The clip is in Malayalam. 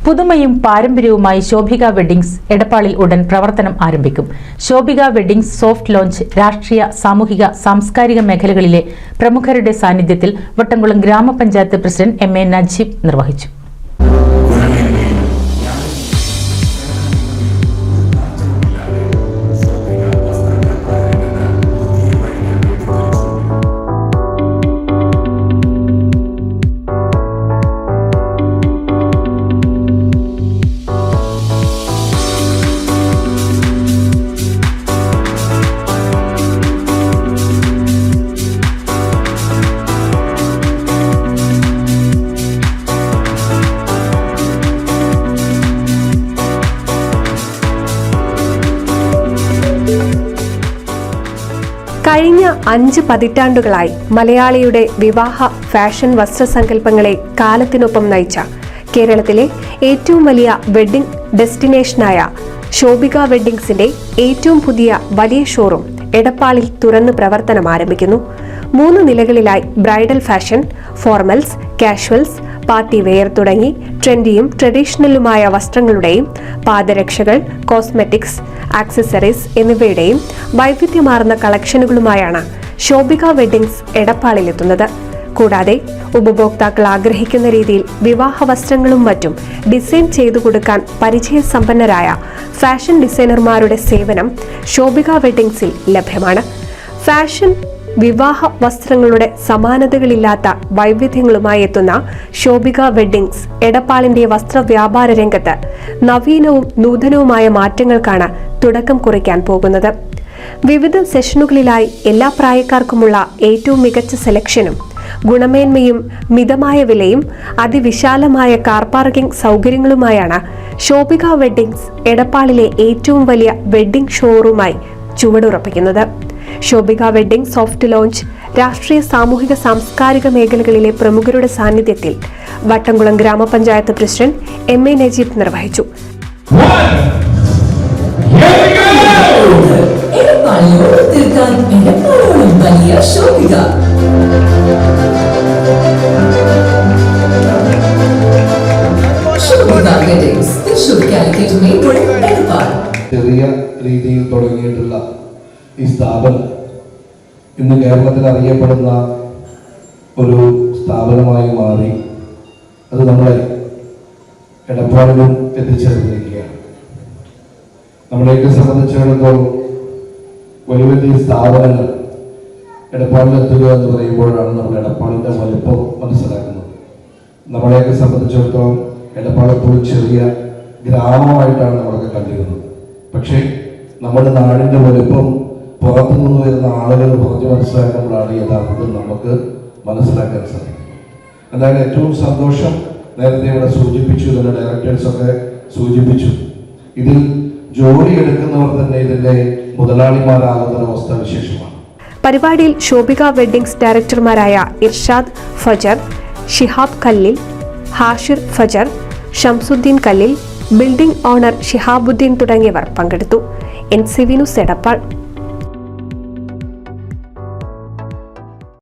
പുതുമയും പാരമ്പര്യവുമായി ശോഭിക വെഡ്ഡിംഗ്സ് എടപ്പാളിൽ ഉടൻ പ്രവർത്തനം ആരംഭിക്കും. ശോഭിക വെഡ്ഡിംഗ്സ് സോഫ്റ്റ് ലോഞ്ച് രാഷ്ട്രീയ, സാമൂഹിക, സാംസ്കാരിക മേഖലകളിലെ പ്രമുഖരുടെ സാന്നിധ്യത്തിൽ വട്ടംകുളം ഗ്രാമപഞ്ചായത്ത് പ്രസിഡന്റ് എം.എ. നജീബ് നിർവഹിച്ചു. കഴിഞ്ഞ 5 പതിറ്റാണ്ടുകളായി മലയാളിയുടെ വിവാഹ ഫാഷൻ വസ്ത്രസങ്കല്പങ്ങളെ കാലത്തിനൊപ്പം നയിച്ച കേരളത്തിലെ ഏറ്റവും വലിയ വെഡ്ഡിംഗ് ഡെസ്റ്റിനേഷനായ ശോഭിക വെഡ്ഡിംഗ്സിന്റെ ഏറ്റവും പുതിയ വലിയ ഷോറൂം എടപ്പാളിൽ തുറന്ന് പ്രവർത്തനം ആരംഭിക്കുന്നു. 3 നിലകളിലായി bridal fashion, formals, casuals, party wear തുടങ്ങി ട്രെൻഡിയും ട്രഡീഷണലുമായ വസ്ത്രങ്ങളുടെയും പാദരക്ഷകൾ, കോസ്മെറ്റിക്സ്, ആക്സസറീസ് എന്നിവയുടെയും വൈവിധ്യമാർന്ന കളക്ഷനുകളുമായാണ് ശോഭിക വെഡ്ഡിംഗ്സ് എടപ്പാളിലെത്തുന്നത്. കൂടാതെ ഉപഭോക്താക്കൾ ആഗ്രഹിക്കുന്ന രീതിയിൽ വിവാഹ വസ്ത്രങ്ങളും മറ്റും ഡിസൈൻ ചെയ്തു കൊടുക്കാൻ പരിചയസമ്പന്നരായ ഫാഷൻ ഡിസൈനർമാരുടെ സേവനം ശോഭിക വെഡ്ഡിംഗ്സിൽ ലഭ്യമാണ്. ഫാഷൻ വിവാഹ വസ്ത്രങ്ങളുടെ സമാനതകളില്ലാത്ത വൈവിധ്യങ്ങളുമായി എത്തുന്ന ശോഭിക വെഡ്ഡിംഗ്സ് എടപ്പാളിന്റെ വസ്ത്രവ്യാപാര രംഗത്ത് നവീനവും നൂതനവുമായ മാറ്റങ്ങൾക്കാണ് തുടക്കം കുറിക്കാൻ പോകുന്നത്. വിവിധ സെഷനുകളിലായി എല്ലാ പ്രായക്കാർക്കുമുള്ള ഏറ്റവും മികച്ച സെലക്ഷനും ഗുണമേന്മയും മിതമായ വിലയും അതിവിശാലമായ കാർ പാർക്കിംഗ് സൗകര്യങ്ങളുമായാണ് ശോഭിക വെഡ്ഡിംഗ്സ് എടപ്പാളിലെ ഏറ്റവും വലിയ വെഡ്ഡിംഗ് ഷോറൂമായി ചുവടുറപ്പിക്കുന്നത്. ശോഭിക വെഡ്ഡിംഗ് സോഫ്റ്റ് ലോഞ്ച് രാഷ്ട്രീയ, സാമൂഹിക, സാംസ്കാരിക മേഖലകളിലെ പ്രമുഖരുടെ സാന്നിധ്യത്തിൽ വട്ടംകുളം ഗ്രാമപഞ്ചായത്ത് പ്രസിഡന്റ് എം.എ. നജീബ് നിർവഹിച്ചു. ചെറിയ രീതിയിൽ തുടങ്ങിയിട്ടുള്ള ഈ സ്ഥാപനം ഇന്ന് കേരളത്തിൽ അറിയപ്പെടുന്ന ഒരു സ്ഥാപനമായി മാറി അത് നമ്മളെ എടപ്പാളിലും എത്തിച്ചേർന്നിരിക്കുകയാണ്. നമ്മളെയൊക്കെ സംബന്ധിച്ചിടത്തോളം വലിയ വലിയ സ്ഥാപനങ്ങൾ എടപ്പാളിലെത്തുക എന്ന് പറയുമ്പോഴാണ് നമ്മൾ എടപ്പാളിൻ്റെ വലുപ്പം മനസ്സിലാക്കുന്നത്. നമ്മളെയൊക്കെ സംബന്ധിച്ചിടത്തോളം എടപ്പാളെപ്പോഴും ചെറിയ ഗ്രാമമായിട്ടാണ് നമ്മളൊക്കെ കണ്ടിരുന്നത്. പക്ഷേ നമ്മുടെ നാടിൻ്റെ വലുപ്പം പുറത്തുനിന്ന് വരുന്ന ആളുകൾ പറഞ്ഞു മനസ്സിലാക്കുമ്പോഴാണ് യഥാർത്ഥത്തിൽ നമുക്ക് മനസ്സിലാക്കാൻ സാധിക്കുന്നത്. എന്തായാലും ഏറ്റവും സന്തോഷം, നേരത്തെ ഇവിടെ സൂചിപ്പിച്ചു, ഇതിൻ്റെ ഡയറക്ടേഴ്സൊക്കെ സൂചിപ്പിച്ചു, ഇതിൽ ജോലി എടുക്കുന്നവർ തന്നെ ഇതിൻ്റെ മുതലാളിമാരാകുന്ന അവസ്ഥ വിശേഷമാണ്. പരിപാടിയിൽ ശോഭിക വെഡ്ഡിംഗ്സ് ഡയറക്ടർമാരായ ഇർഷാദ് ഫജർ, ഷിഹാബ് കല്ലിൽ, ഹാഷിർ ഫജർ, ഷംസുദ്ദീൻ കല്ലിൽ, ബിൽഡിംഗ് ഓണർ ഷിഹാബുദ്ദീൻ തുടങ്ങിയവർ പങ്കെടുത്തു. NCV news Edappal.